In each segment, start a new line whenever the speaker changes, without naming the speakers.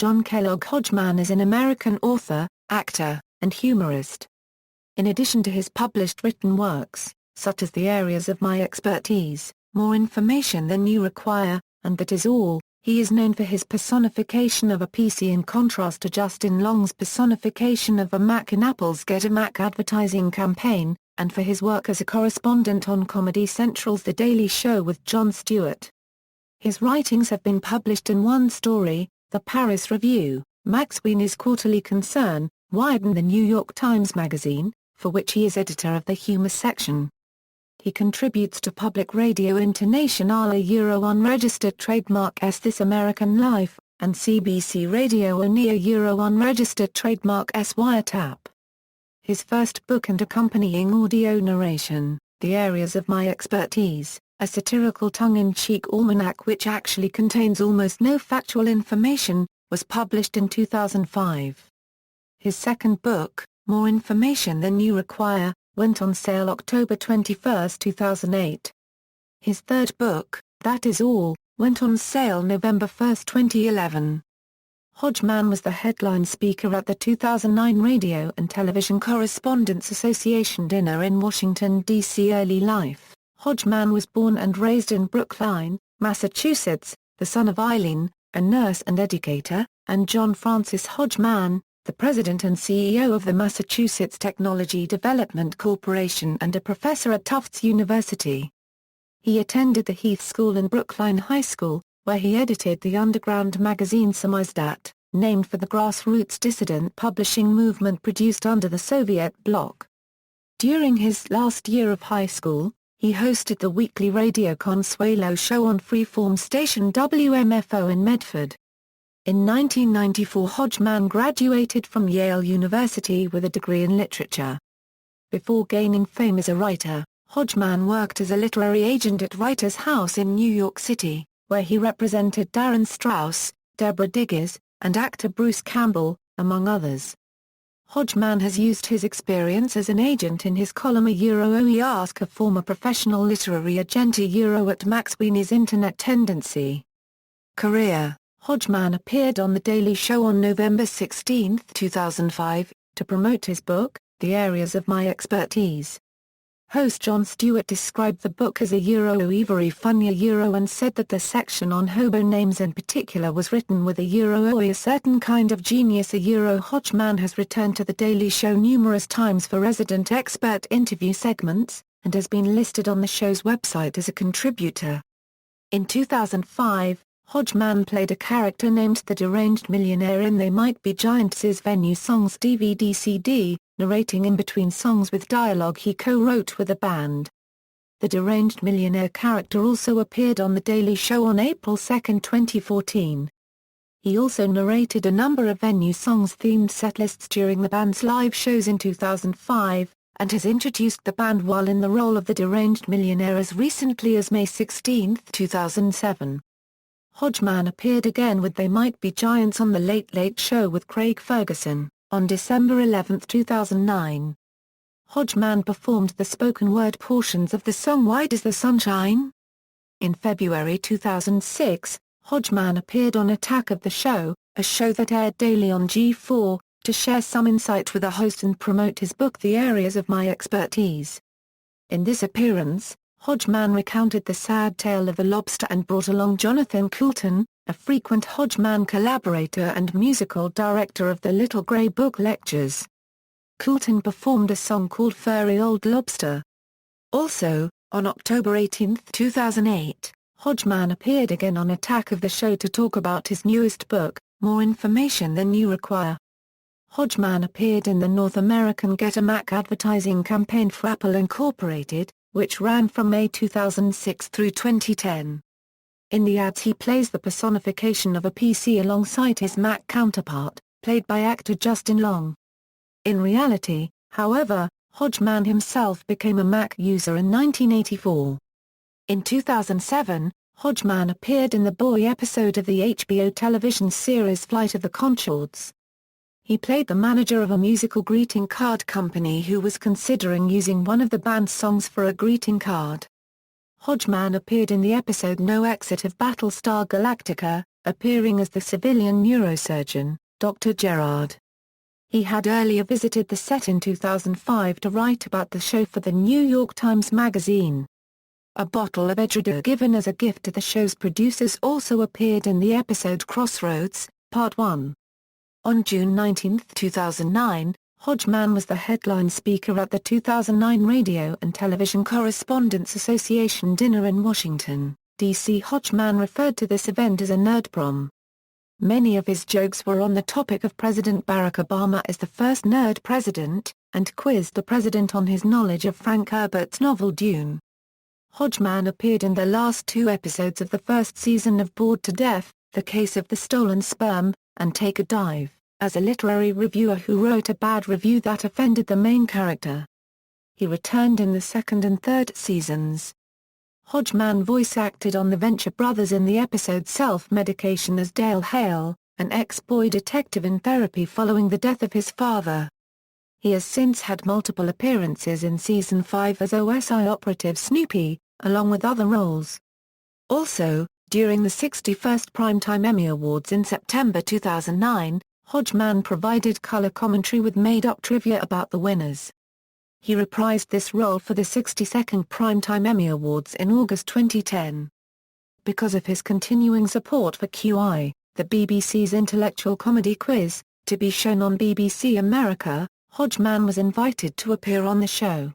John Kellogg Hodgman is an American author, actor, and humorist. In addition to his published written works, such as The Areas of My Expertise, More Information Than You Require, and That Is All, he is known for his personification of a PC in contrast to Justin Long's personification of a Mac in Apple's Get a Mac advertising campaign, and for his work as a correspondent on Comedy Central's The Daily Show with Jon Stewart. His writings have been published in One Story, The Paris Review, McSweeney's Quarterly Concern, Wired and The New York Times Magazine, for which he is editor of the humor section. He contributes to Public Radio Internationale Euro Unregistered Trademark S This American Life, and CBC Radio ONEA Euro Unregistered Trademark S Wiretap. His first book and accompanying audio narration, The Areas of My Expertise, a satirical tongue-in-cheek almanac which actually contains almost no factual information, was published in 2005. His second book, More Information Than You Require, went on sale October 21, 2008. His third book, That Is All, went on sale November 1, 2011. Hodgman was the headline speaker at the 2009 Radio and Television Correspondents Association dinner in Washington, D.C. Early life, Hodgman was born and raised in Brookline, Massachusetts, the son of Eileen, a nurse and educator, and John Francis Hodgman, the president and CEO of the Massachusetts Technology Development Corporation and a professor at Tufts University. He attended the Heath School and Brookline High School, where he edited the underground magazine Samizdat, named for the grassroots dissident publishing movement produced under the Soviet bloc. During his last year of high school, he hosted the weekly Radio Consuelo show on freeform station WMFO in Medford. In 1994 Hodgman graduated from Yale University with a degree in literature. Before gaining fame as a writer, Hodgman worked as a literary agent at Writers House in New York City, where he represented Darren Strauss, Deborah Diggers, and actor Bruce Campbell, among others. Hodgman has used his experience as an agent in his column We Ask a former professional literary agent at McSweeney's Internet Tendency. Career: Hodgman appeared on The Daily Show on November 16, 2005, to promote his book, The Areas of My Expertise. Host Jon Stewart described the book as very funny and said that the section on hobo names in particular was written with a certain kind of genius. Hodgman has returned to The Daily Show numerous times for resident expert interview segments, and has been listed on the show's website as a contributor. In 2005, Hodgman played a character named the Deranged Millionaire in They Might Be Giants' Venue Songs DVD CD, narrating in between songs with dialogue he co-wrote with the band. The Deranged Millionaire character also appeared on The Daily Show on April 2, 2014. He also narrated a number of Venue Songs-themed setlists during the band's live shows in 2005, and has introduced the band while in the role of the Deranged Millionaire as recently as May 16, 2007. Hodgman appeared again with They Might Be Giants on The Late Late Show with Craig Ferguson, on December 11, 2009. Hodgman performed the spoken word portions of the song Why Does the Sun Shine? In February 2006, Hodgman appeared on Attack of the Show, a show that aired daily on G4, to share some insight with the host and promote his book The Areas of My Expertise. In this appearance, Hodgman recounted the sad tale of the lobster and brought along Jonathan Coulton, a frequent Hodgman collaborator and musical director of the Little Grey Book Lectures. Coulton performed a song called Furry Old Lobster. Also, on October 18, 2008, Hodgman appeared again on Attack of the Show to talk about his newest book, More Information Than You Require. Hodgman appeared in the North American Get a Mac advertising campaign for Apple Incorporated, which ran from May 2006 through 2010. In the ads he plays the personification of a PC alongside his Mac counterpart, played by actor Justin Long. In reality, however, Hodgman himself became a Mac user in 1984. In 2007, Hodgman appeared in the Boy episode of the HBO television series Flight of the Conchords. He played the manager of a musical greeting card company who was considering using one of the band's songs for a greeting card. Hodgman appeared in the episode No Exit of Battlestar Galactica, appearing as the civilian neurosurgeon, Dr. Gerard. He had earlier visited the set in 2005 to write about the show for the New York Times Magazine. A bottle of Edredor given as a gift to the show's producers also appeared in the episode Crossroads, Part 1. On June 19, 2009, Hodgman was the headline speaker at the 2009 Radio and Television Correspondents Association dinner in Washington, D.C. Hodgman referred to this event as a nerd prom. Many of his jokes were on the topic of President Barack Obama as the first nerd president, and quizzed the president on his knowledge of Frank Herbert's novel Dune. Hodgman appeared in the last 2 episodes of the first season of Bored to Death, The Case of the Stolen Sperm, and Take a Dive, as a literary reviewer who wrote a bad review that offended the main character. He returned in the 2nd and 3rd seasons. Hodgman voice-acted on the Venture Brothers in the episode Self-Medication as Dale Hale, an ex-boy detective in therapy following the death of his father. He has since had multiple appearances in Season 5 as OSI operative Snoopy, along with other roles. Also, during the 61st Primetime Emmy Awards in September 2009, Hodgman provided color commentary with made-up trivia about the winners. He reprised this role for the 62nd Primetime Emmy Awards in August 2010. Because of his continuing support for QI, the BBC's intellectual comedy quiz, to be shown on BBC America, Hodgman was invited to appear on the show.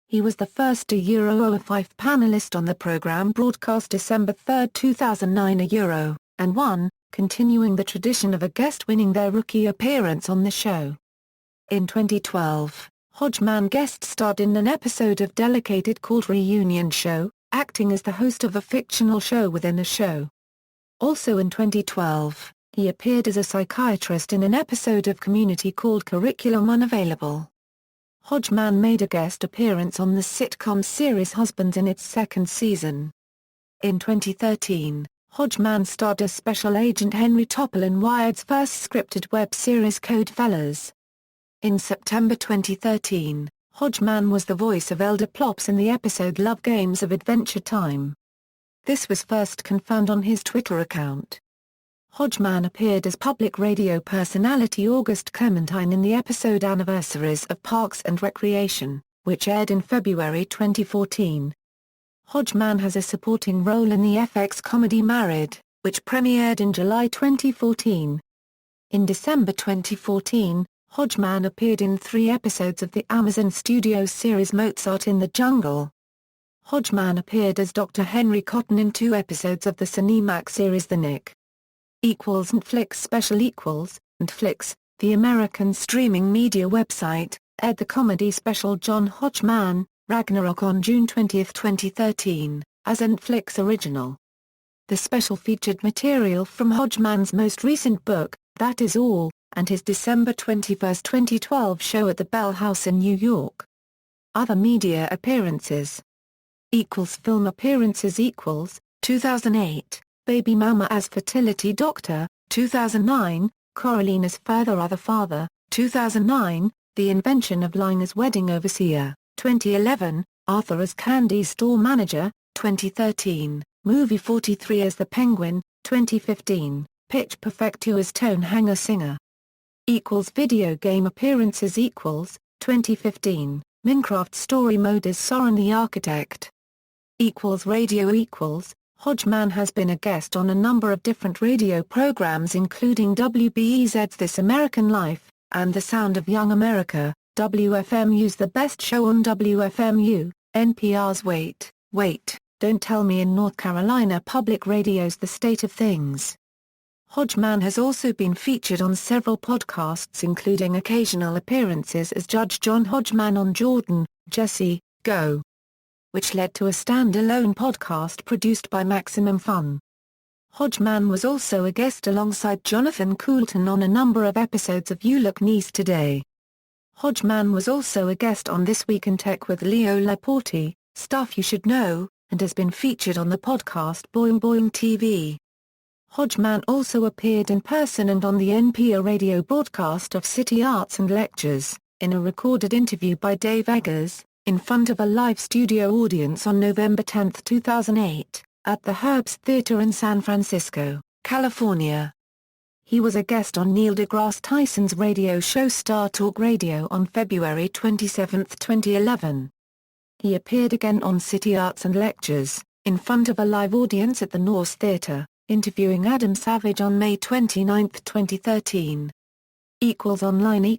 He was the first Euro05 panelist on the programme broadcast December 3, 2009 Euro, and won, continuing the tradition of a guest winning their rookie appearance on the show. In 2012, Hodgman guest-starred in an episode of Delicated called Reunion Show, acting as the host of a fictional show within a show. Also in 2012, he appeared as a psychiatrist in an episode of Community called Curriculum Unavailable. Hodgman made a guest appearance on the sitcom series Husbands in its 2nd season. In 2013, Hodgman starred as Special Agent Henry Topol in Wired's first scripted web series Code Fellas. In September 2013, Hodgman was the voice of Elder Plops in the episode Love Games of Adventure Time. This was first confirmed on his Twitter account. Hodgman appeared as public radio personality August Clementine in the episode Anniversaries of Parks and Recreation, which aired in February 2014. Hodgman has a supporting role in the FX comedy Married, which premiered in July 2014. In December 2014, Hodgman appeared in 3 episodes of the Amazon Studios series Mozart in the Jungle. Hodgman appeared as Dr. Henry Cotton in 2 episodes of the Cinemax series The Nick. Netflix Special Netflix, the American streaming media website, aired the comedy special Jon Hodgman, Ragnarok on June 20, 2013, as a Netflix original. The special featured material from Hodgman's most recent book, That Is All, and his December 21, 2012 show at the Bell House in New York. Other media appearances. Film appearances 2008, Baby Mama as Fertility Doctor, 2009, Coraline as Father Other Father, 2009, The Invention of Lying as Wedding Overseer, 2011, Arthur as Candy Store Manager, 2013, Movie 43 as the Penguin, 2015, Pitch Perfect 2 as Tone Hanger Singer. Video game appearances 2015, Minecraft Story Mode as Soren the Architect. Radio Hodgman has been a guest on a number of different radio programs including WBEZ's This American Life, and The Sound of Young America, WFMU's The Best Show on WFMU, NPR's Wait, Don't Tell Me in North Carolina Public Radio's The State of Things. Hodgman has also been featured on several podcasts including occasional appearances as Judge John Hodgman on Jordan, Jesse, Go, which led to a standalone podcast produced by Maximum Fun. Hodgman was also a guest alongside Jonathan Coulton on a number of episodes of You Look Nice Today. Hodgman was also a guest on This Week in Tech with Leo Laporte, Stuff You Should Know, and has been featured on the podcast Boing Boing TV. Hodgman also appeared in person and on the NPR radio broadcast of City Arts and Lectures, in a recorded interview by Dave Eggers, in front of a live studio audience on November 10, 2008, at the Herbst Theater in San Francisco. California. He was a guest on Neil deGrasse Tyson's radio show Star Talk Radio on February 27, 2011. He appeared again on City Arts and Lectures, in front of a live audience at the Norse Theatre, interviewing Adam Savage on May 29, 2013. Online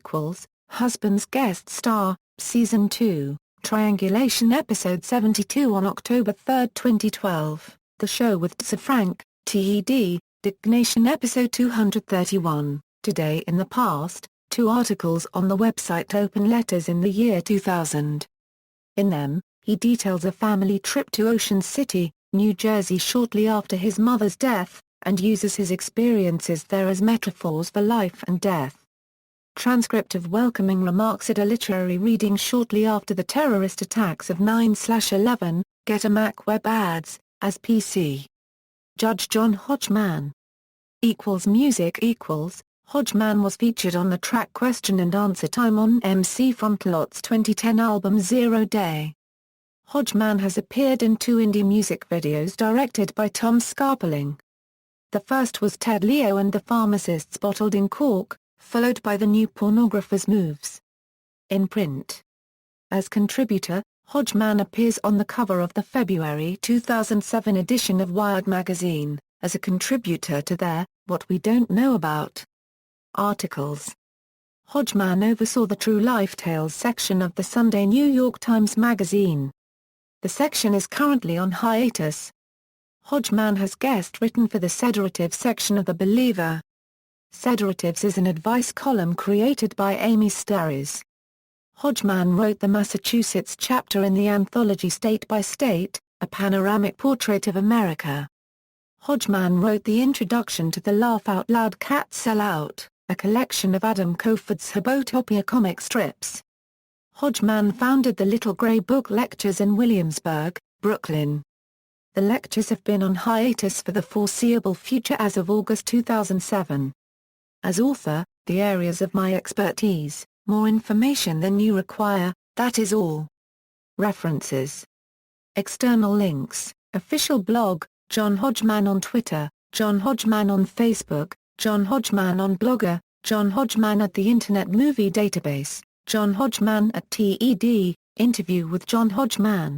Husbands guest star, Season 2, Triangulation Episode 72 on October 3, 2012, The Show with Sir Frank, TED, Dignation Episode 231, Today in the Past, 2 articles on the website Open Letters in the year 2000. In them, he details a family trip to Ocean City, New Jersey shortly after his mother's death, and uses his experiences there as metaphors for life and death. Transcript of welcoming remarks at a literary reading shortly after the terrorist attacks of 9/11, Get a Mac web ads, as PC. Judge Jon Hodgman. Music Hodgman was featured on the track Question and Answer Time on MC Frontlot's 2010 album Zero Day. Hodgman has appeared in 2 indie music videos directed by Tom Scarpeling. The first was Ted Leo and the Pharmacist's Bottled in Cork, followed by The New Pornographer's Moves. In print. As contributor, Hodgman appears on the cover of the February 2007 edition of Wired magazine, as a contributor to their What We Don't Know About articles. Hodgman oversaw the True Life Tales section of the Sunday New York Times Magazine. The section is currently on hiatus. Hodgman has guest written for the Sedative section of The Believer. Sedatives is an advice column created by Amy Starries. Hodgman wrote the Massachusetts chapter in the anthology State by State, a panoramic portrait of America. Hodgman wrote the introduction to the Laugh Out Loud Cats Sell Out, a collection of Adam Kofod's Habotopia comic strips. Hodgman founded the Little Grey Book Lectures in Williamsburg, Brooklyn. The lectures have been on hiatus for the foreseeable future as of August 2007. As author, the areas of my expertise, more information than you require, that is all. References. External links, official blog, Jon Hodgman on Twitter, Jon Hodgman on Facebook, Jon Hodgman on Blogger, Jon Hodgman at the Internet Movie Database, Jon Hodgman at TED, interview with Jon Hodgman.